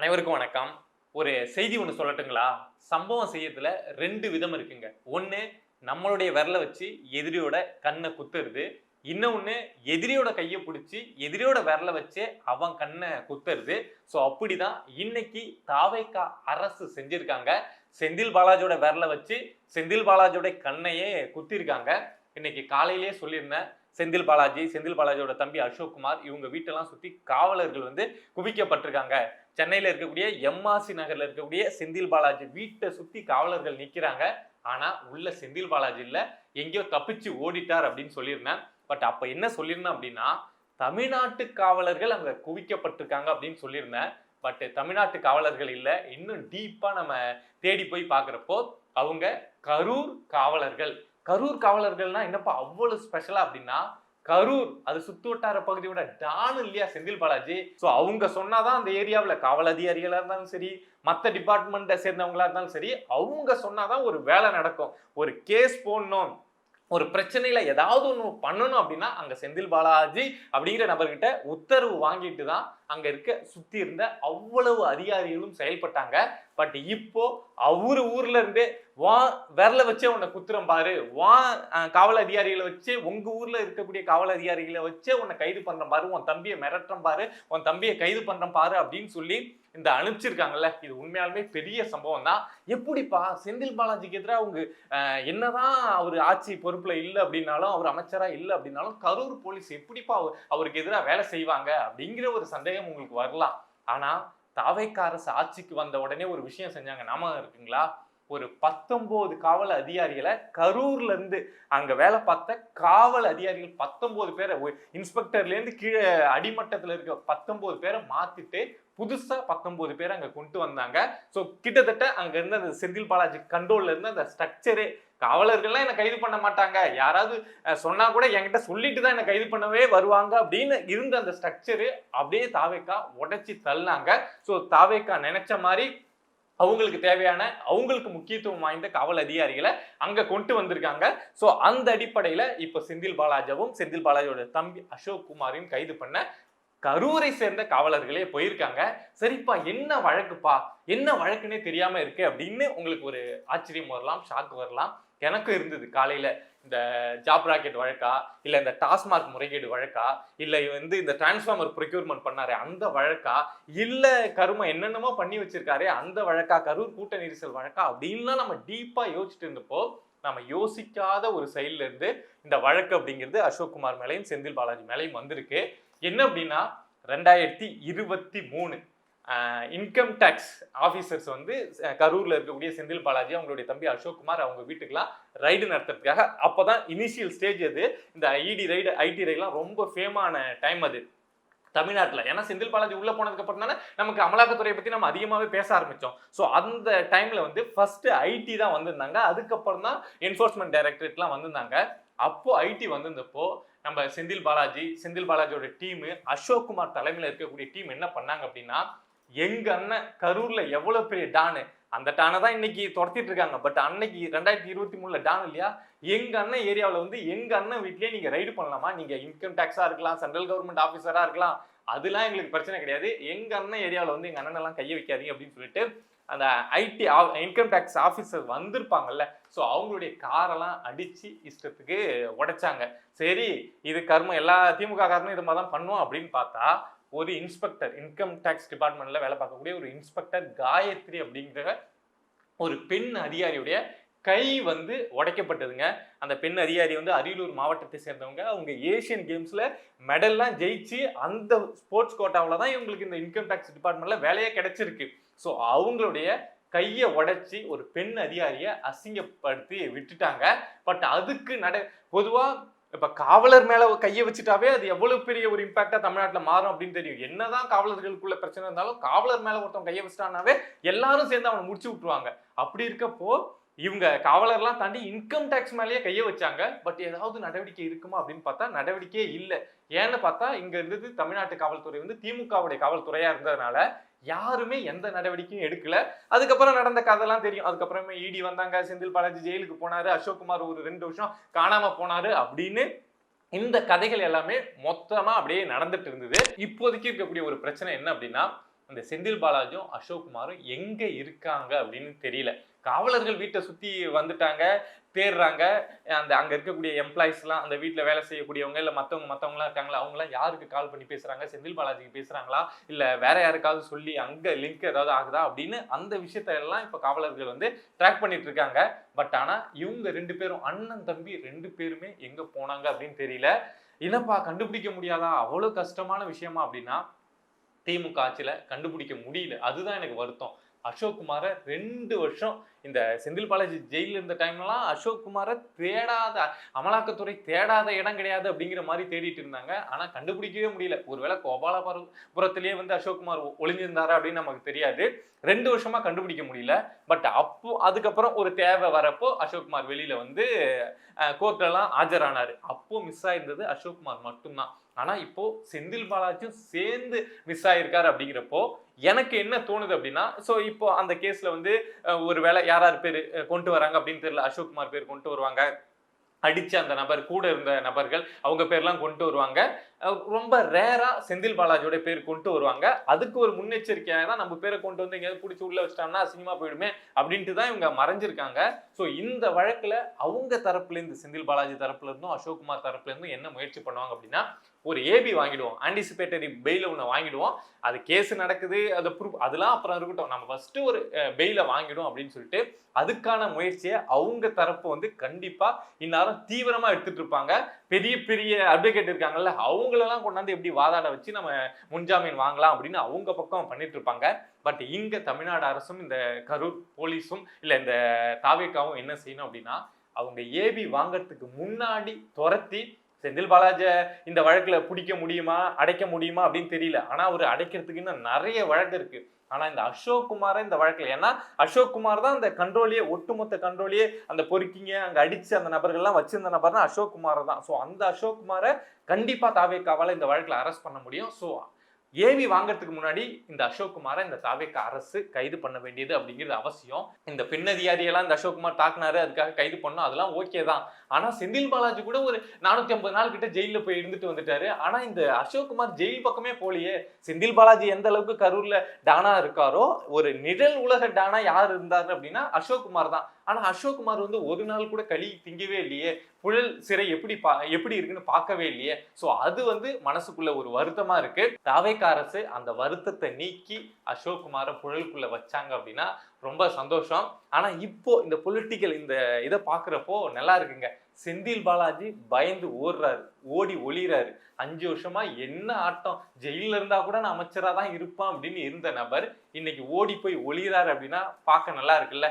அனைவருக்கும் வணக்கம். ஒரு செய்தி ஒண்ணு சொல்லட்டுங்களா? சம்பவம் செய்யறதுல 2 விதம் இருக்குங்க. ஒண்ணு நம்மளுடைய விரல வச்சு எதிரியோட கண்ண குத்துறது. இன்னொன்னு எதிரியோட கைய புடிச்சு எதிரியோட விரல வச்சு அவன் கண்ண குத்துறது. அப்படிதான் இன்னைக்கு தாவேகா அரசு செஞ்சிருக்காங்க. செந்தில் பாலாஜியோட விரல வச்சு செந்தில் பாலாஜியோட கண்ணையே குத்திருக்காங்க. இன்னைக்கு காலையிலேயே சொல்லியிருந்தேன். செந்தில் பாலாஜியோட தம்பி அசோக்குமார் இவங்க வீட்டெல்லாம் சுத்தி காவலர்கள் குவிக்கப்பட்டிருக்காங்க. சென்னையில இருக்கக்கூடிய எம்ஆர்சி நகர்ல இருக்கக்கூடிய செந்தில் பாலாஜி வீட்டை சுத்தி காவலர்கள் நிக்கிறாங்க. ஆனா உள்ள செந்தில் பாலாஜி இல்ல, எங்கேயோ தப்பிச்சு ஓடிட்டார் அப்படின்னு சொல்லியிருந்தேன். பட் அப்ப என்ன சொல்லியிருந்தேன் அப்படின்னா, தமிழ்நாட்டு காவலர்கள் அங்க குவிக்கப்பட்டிருக்காங்க அப்படின்னு சொல்லியிருந்தேன். பட் தமிழ்நாட்டு காவலர்கள் இல்ல, இன்னும் டீப்பா நம்ம தேடி போய் பாக்குறப்போ அவங்க கரூர் காவலர்கள். கரூர் காவலர்கள்னா என்னப்பா அவ்வளவு ஸ்பெஷலா அப்படின்னா, கரூர் அது சுத்து வட்டார பகுதியோட டான் இல்லையா செந்தில் பாலாஜி. அவங்க சொன்னாதான் அந்த ஏரியாவில் காவல் அதிகாரிகளா இருந்தாலும் சரி, மற்ற டிபார்ட்மெண்ட்டை சேர்ந்தவங்களா இருந்தாலும் சரி, அவங்க சொன்னாதான் ஒரு வேலை நடக்கும். ஒரு கேஸ் போடணும், ஒரு பிரச்சனையில ஏதாவது ஒண்ணு பண்ணணும் அப்படின்னா அங்க செந்தில் பாலாஜி அப்படிங்கிற நபர்கிட்ட உத்தரவு வாங்கிட்டு தான் அங்க இருக்க சுத்தி இருந்த அவ்வளவு அதிகாரிகளும் செயல்பட்டாங்க. பட் இப்போ அவரு ஊர்ல இருந்தே வா விரல வச்சே உன்னை குத்துறம் பாரு, வா காவல் அதிகாரிகளை வச்சு உங்க ஊர்ல இருக்கக்கூடிய காவல் அதிகாரிகளை வச்சே உன்னை கைது பண்றேன் பாரு, உன் தம்பியை மிரட்டுறேன் பாரு, உன் தம்பியை கைது பண்றேன் பாரு அப்படின்னு சொல்லி இந்த அனுப்பிச்சிருக்காங்கல்ல. இது உண்மையாலுமே பெரிய சம்பவம் தான். எப்படிப்பா செந்தில் பாலாஜிக்கு எதிராக அவங்க என்னதான் அவர் ஆட்சி பொறுப்புல இல்லை அப்படின்னாலும், அவர் அமைச்சரா இல்லை அப்படின்னாலும் கரூர் போலீஸ் எப்படிப்பா அவருக்கு எதிராக வேலை செய்வாங்க அப்படிங்கிற ஒரு சந்தேகம் உங்களுக்கு வரலாம். ஆனா தாவேகா அரசு ஆட்சிக்கு வந்த உடனே ஒரு விஷயம் செஞ்சாங்க, ஞாபகம் இருக்குங்களா? ஒரு 19 காவல் அதிகாரிகளை கரூர்ல இருந்து அங்க வேலை பார்த்த காவல் அதிகாரிகள் 19 பேரை, இன்ஸ்பெக்டர்ல இருந்து கீழே அடிமட்டத்துல இருக்க 19 பேரை மாத்திட்டு புதுசா 19 பேர் அங்க கொண்டு வந்தாங்க. சோ கிட்டத்தட்ட அங்க இருந்த அந்த செந்தில் பாலாஜி கண்ட்ரோல்ல இருந்து அந்த ஸ்ட்ரக்சரே, காவலர்கள்லாம் என்ன கைது பண்ண மாட்டாங்க, யாராவது சொன்னா கூட என்கிட்ட சொல்லிட்டு தான் என்ன கைது பண்ணவே வருவாங்க அப்படின்னு இருந்த அந்த ஸ்ட்ரக்சரு அப்படியே தாவேகா உடைச்சி தள்ளினாங்க. சோ தாவேகா நினைச்ச மாதிரி அவங்களுக்கு தேவையான, அவங்களுக்கு முக்கியத்துவம் வாய்ந்த காவல் அதிகாரிகளை அங்க கொண்டு வந்திருக்காங்க. சோ அந்த அடிப்படையில இப்ப செந்தில் பாலாஜியோட தம்பி அசோக் குமாரையும் கைது பண்ண கரூரை சேர்ந்த காவலர்களே போயிருக்காங்க. சரிப்பா என்ன வழக்குப்பா, என்ன வழக்குன்னே தெரியாம இருக்கு அப்படின்னு உங்களுக்கு ஒரு ஆச்சரியம் வரலாம், ஷாக் வரலாம். எனக்கும் இருந்தது. காலையில இந்த ஜாப் ராக்கெட் வழக்கா, இல்ல இந்த டாஸ்மாக் முறைகேடு வழக்கா, இல்ல இந்த டிரான்ஸ்ஃபார்மர் ப்ரொக்யூர்மெண்ட் பண்ணாரு அந்த வழக்கா, இல்ல கரும என்னென்னமோ பண்ணி வச்சிருக்காரு அந்த வழக்கா, கரூர் கூட்ட நெரிசல் வழக்கா அப்படின்லாம் நம்ம டீப்பா யோசிச்சுட்டு இருந்தப்போ, நம்ம யோசிக்காத ஒரு சைட்ல இருந்து இந்த வழக்கு அப்படிங்கிறது அசோக் குமார் மேலையும் செந்தில் பாலாஜி மேலையும் வந்திருக்கு. என்ன அப்படின்னா 2023 இன்கம் டேக்ஸ் ஆபீசர்ஸ் கரூர்ல இருக்கக்கூடிய செந்தில் பாலாஜி அவங்களுடைய தம்பி அசோக் குமார் அவங்க வீட்டுக்கெல்லாம் ரைடு நடத்துறதுக்காக, அப்பதான் இனிஷியல் ஸ்டேஜ் அது. இந்த ஐடி ரைடு ஐடி-ரைடுலாம் ரொம்ப ஃபேமான டைம் அது தமிழ்நாட்டில். ஏன்னா செந்தில் பாலாஜி உள்ள போனதுக்கு அப்புறம் தானே நமக்கு அமலாக்கத்துறையை பத்தி நம்ம அதிகமாகவே பேச ஆரம்பிச்சோம். ஸோ அந்த டைம்ல ஃபர்ஸ்ட் ஐடி தான் வந்திருந்தாங்க, அதுக்கப்புறம் தான் என்ஃபோர்ஸ்மெண்ட் டைரக்டரேட்லாம் வந்திருந்தாங்க. அப்போ ஐடி வந்திருந்தப்போ நம்ம செந்தில் பாலாஜியோட டீம், அசோக் குமார் தலைமையில் இருக்கக்கூடிய டீம் என்ன பண்ணாங்க அப்படின்னா, எங்க அண்ணன் கரூர்ல எவ்வளவு பெரிய டானு, அந்த டானை தான் இன்னைக்கு துரத்திட்டு இருக்காங்க. பட் அன்னைக்கு 2023 டான் இல்லையா, எங்க அண்ணன் ஏரியாவில் எங்க அண்ணன் வீட்லயே நீங்க ரைடு பண்ணலாமா, நீங்க இன்கம் டேக்ஸா இருக்கலாம், சென்ட்ரல் கவர்மெண்ட் ஆபீசரா இருக்கலாம், அதெல்லாம் எங்களுக்கு பிரச்சனை கிடையாது, எங்க அண்ணன் ஏரியாவில் எங்க அண்ணன் எல்லாம் கையை வைக்காதீங்க அப்படின்னு சொல்லிட்டு அந்த ஐடி இன்கம் டேக்ஸ் ஆபீசர் வந்திருப்பாங்கல்ல, ஸோ அவங்களுடைய காரெல்லாம் அடிச்சு இஷ்டத்துக்கு உடைச்சாங்க. சரி இது கர்மம், எல்லா திமுக காரனும் இது மாதிரி தான் பண்ணுவோம் அப்படின்னு பார்த்தா, ஒரு இன்ஸ்பெக்டர், இன்கம் டேக்ஸ் டிபார்ட்மெண்ட்ல வேலை பார்க்கக்கூடிய ஒரு இன்ஸ்பெக்டர் காயத்ரி அப்படிங்கிற ஒரு பெண் அதிகாரியுடைய கை உடைக்கப்பட்டதுங்க. அந்த பெண் அதிகாரி அரியலூர் மாவட்டத்தை சேர்ந்தவங்க. அவங்க ஏசியன் கேம்ஸ்ல மெடல்லாம் ஜெயிச்சு அந்த ஸ்போர்ட்ஸ் கோட்டாவில் தான் இவங்களுக்கு இந்த இன்கம் டேக்ஸ் டிபார்ட்மெண்ட்ல வேலையே கிடைச்சிருக்கு. ஸோ அவங்களுடைய கையை உடைச்சி ஒரு பெண் அதிகாரியை அசிங்கப்படுத்தி விட்டுட்டாங்க. பட் அதுக்கு பொதுவா இப்ப காவலர் மேல கையை வச்சுட்டாவே அது எவ்வளவு பெரிய ஒரு இம்பாக்டா தமிழ்நாட்டில் மாறும் அப்படின்னு தெரியும். என்னதான் காவலர்களுக்குள்ள பிரச்சனை இருந்தாலும் காவலர் மேல ஒருத்தவங்க கையை வச்சுட்டானாவே எல்லாரும் சேர்ந்து அவனை முடிச்சு விட்டுருவாங்க. அப்படி இருக்கப்போ இவங்க காவலர்லாம் தாண்டி இன்கம் டேக்ஸ் மேலேயே கையை வச்சாங்க. பட் ஏதாவது நடவடிக்கை இருக்குமா அப்படின்னு பார்த்தா நடவடிக்கையே இல்லை. ஏன்னு பார்த்தா இங்க இருந்தது தமிழ்நாட்டு காவல்துறை திமுகவுடைய காவல்துறையா இருந்ததுனால யாருமே எந்த நடவடிக்கையும் எடுக்கல. அதுக்கப்புறம் நடந்த கதைலாம் தெரியும். அதுக்கப்புறமே இடி வந்தாங்க, செந்தில் பாலாஜி ஜெயிலுக்கு போனாரு, அசோக் குமார் ஒரு 2 வருஷம் காணாம போனாரு அப்படின்னு இந்த கதைகள் எல்லாமே மொத்தமா அப்படியே நடந்துட்டு இருந்தது. இப்போதைக்கு இருக்கக்கூடிய ஒரு பிரச்சனை என்ன அப்படின்னா, இந்த செந்தில் பாலாஜியும் அசோக்குமாரும் எங்க இருக்காங்க அப்படின்னு தெரியல. காவலர்கள் வீட்டை சுத்தி வந்துட்டாங்க, தேடுறாங்க. அங்க இருக்கக்கூடிய எம்ப்ளாயிஸ் எல்லாம், அந்த வீட்டுல வேலை செய்யக்கூடியவங்க இல்ல மத்தவங்க எல்லாம் இருக்காங்களா, அவங்க எல்லாம் யாருக்கு கால் பண்ணி பேசுறாங்க, செந்தில் பாலாஜிக்கு பேசுறாங்களா இல்ல வேற யாருக்காவது சொல்லி அங்க லிங்க் ஏதாவது ஆகுதா அப்படின்னு அந்த விஷயத்த எல்லாம் இப்ப காவலர்கள் வந்து ட்ராக் பண்ணிட்டு இருக்காங்க. பட் ஆனா இவங்க 2 பேரும் அண்ணன் தம்பி 2 பேருமே எங்க போனாங்க அப்படின்னு தெரியல. என்னப்பா கண்டுபிடிக்க முடியாதா, அவ்வளவு கஷ்டமான விஷயமா அப்படின்னா திமுக ஆட்சியில கண்டுபிடிக்க முடியல. அதுதான் எனக்கு வருத்தம். அசோக்குமார 2 வருஷம் இந்த செந்தில் பாலாஜி ஜெயில இருந்த டைம்லாம் அசோக்குமார தேடாத, அமலாக்கத்துறை தேடாத இடம் கிடையாது அப்படிங்கிற மாதிரி தேடிட்டு இருந்தாங்க. ஆனா கண்டுபிடிக்கவே முடியல. ஒருவேளை கோபாலபுரத்திலேயே வந்து அசோக்குமார் ஒளிஞ்சிருந்தாரா அப்படின்னு நமக்கு தெரியாது. 2 வருஷமா கண்டுபிடிக்க முடியல. பட் அப்போ அதுக்கப்புறம் ஒரு தேவை வரப்போ அசோக்குமார் வெளியில வந்து கோர்ட்ல எல்லாம் ஆஜரானாரு. அப்போ மிஸ் ஆயிருந்தது அசோக்குமார் மட்டும்தான். ஆனா இப்போ செந்தில் பாலாஜியும் சேர்ந்து மிஸ் ஆயிருக்காரு அப்படிங்கிறப்போ எனக்கு என்ன தோணுது அப்படின்னா, சோ இப்போ அந்த கேஸ்ல வந்து ஒருவேளை யார் பேரு கொண்டு வராங்க அப்படின்னு தெரியல. அசோக்குமார் பேர் கொண்டு வருவாங்க, அடிச்ச அந்த நபர் கூட இருந்த நபர்கள் அவங்க பேர்லாம் கொண்டு வருவாங்க. ரொம்ப ரேரா செந்தில் பாலாஜியோட பேர் கொண்டு வருவாங்க. அதுக்கு ஒரு முன்னெச்சரிக்கையாக தான் நம்ம பேரை கொண்டு வந்து எங்கேயாவது பிடிச்சி உள்ள வச்சிட்டோம்னா அசிங்கமா போயிடுமே அப்படின்ட்டு தான் இவங்க மறைஞ்சிருக்காங்க. ஸோ இந்த வழக்குல அவங்க தரப்புல இருந்து, செந்தில் பாலாஜி தரப்புல இருந்தும் அசோக்குமார் தரப்புல இருந்தும் என்ன முயற்சி பண்ணுவாங்க அப்படின்னா, ஒரு ஏபி வாங்கிடுவோம், ஆன்டிசிபேட்டரி பெயில் ஒன்று வாங்கிடுவோம். அது கேஸ் நடக்குது, அது ப்ரூஃப் அதெல்லாம் அப்புறம் இருக்கட்டும், நம்ம ஃபர்ஸ்ட் ஒரு பெயில வாங்கிடும் அப்படின்னு சொல்லிட்டு அதுக்கான முயற்சியை அவங்க தரப்பு வந்து கண்டிப்பா இந்நேரம் தீவிரமா எடுத்துட்டு இருப்பாங்க. பெரிய பெரிய அட்வொகேட் இருக்காங்கல்ல, அவங்களெல்லாம் கொண்டாந்து எப்படி வாதாட வச்சு நம்ம முன்ஜாமீன் வாங்கலாம் அப்படின்னு அவங்க பக்கம் பண்ணிட்டு இருப்பாங்க. பட் இங்க தமிழ்நாடு அரசும் இந்த கரூர் போலீஸும் இல்ல இந்த தாவேக்காவும் என்ன செய்யணும் அப்படின்னா, அவங்க ஏபி வாங்கறதுக்கு முன்னாடி துரத்தி செந்தில் பாலாஜி இந்த வழக்குல பிடிக்க முடியுமா, அடைக்க முடியுமா அப்படின்னு தெரியல. ஆனா அவரு அடைக்கிறதுக்கு இன்னும் நிறைய வழக்கு இருக்கு. ஆனா இந்த அசோக்குமார இந்த வழக்குல, ஏன்னா அசோக்குமார் தான் அந்த கண்ட்ரோலியே, ஒட்டுமொத்த கண்ட்ரோலியே, அந்த பொறுக்கிங்க அங்க அடிச்சு அந்த நபர்கள்லாம் வச்சிருந்த நபர் தான் அசோக்குமார் தான். சோ அந்த அசோக்குமார கண்டிப்பா தாவேக்காவால இந்த வழக்குல அரெஸ்ட் பண்ண முடியும். சோ ஏவி வாங்கறதுக்கு முன்னாடி இந்த அசோக்குமாரை இந்த தாவேக்கா அரசு கைது பண்ண வேண்டியது அப்படிங்கிறது அவசியம். இந்த பெண் அதிகாரியெல்லாம் இந்த அசோக்குமார் தாக்குனாரு, அதுக்காக கைது பண்ணோம், அதெல்லாம் ஓகே தான். ஆனா செந்தில் பாலாஜி கூட ஒரு 450 நாள் கிட்ட ஜெயில போய் இருந்துட்டு வந்துட்டாரு. ஆனா இந்த அசோக்குமார் ஜெயில் பக்கமே போலியே. செந்தில் பாலாஜி எந்த அளவுக்கு கரூர்ல டானா இருக்காரோ, ஒரு நிழல் உலக டானா யார் இருந்தாரு அப்படின்னா அசோக்குமார் தான். ஆனா அசோக்குமார் வந்து ஒரு நாள் கூட களி திங்கவே இல்லையே, புழல் சிறை எப்படி இருக்குன்னு பார்க்கவே இல்லையே. சோ அது வந்து மனசுக்குள்ள ஒரு வருத்தமா இருக்கு. தாவேக்கா அரசு அந்த வருத்தத்தை நீக்கி அசோக்குமார புழலுக்குள்ள வச்சாங்க அப்படின்னா ரொம்ப சந்தோஷம். ஆனா இப்போ இந்த பொலிட்டிக்கல் இந்த இதை பாக்குறப்போ நல்லா இருக்குங்க. செந்தில் பாலாஜி பயந்து ஓடுறாரு, ஓடி ஒளிறாரு. 5 வருஷமா என்ன ஆட்டம், ஜெயில இருந்தா கூட நான் அமைச்சரா தான் இருப்பான் அப்படின்னு இருந்த நபர் இன்னைக்கு ஓடி போய் ஒளிறாரு அப்படின்னா பார்க்க நல்லா இருக்குல்ல.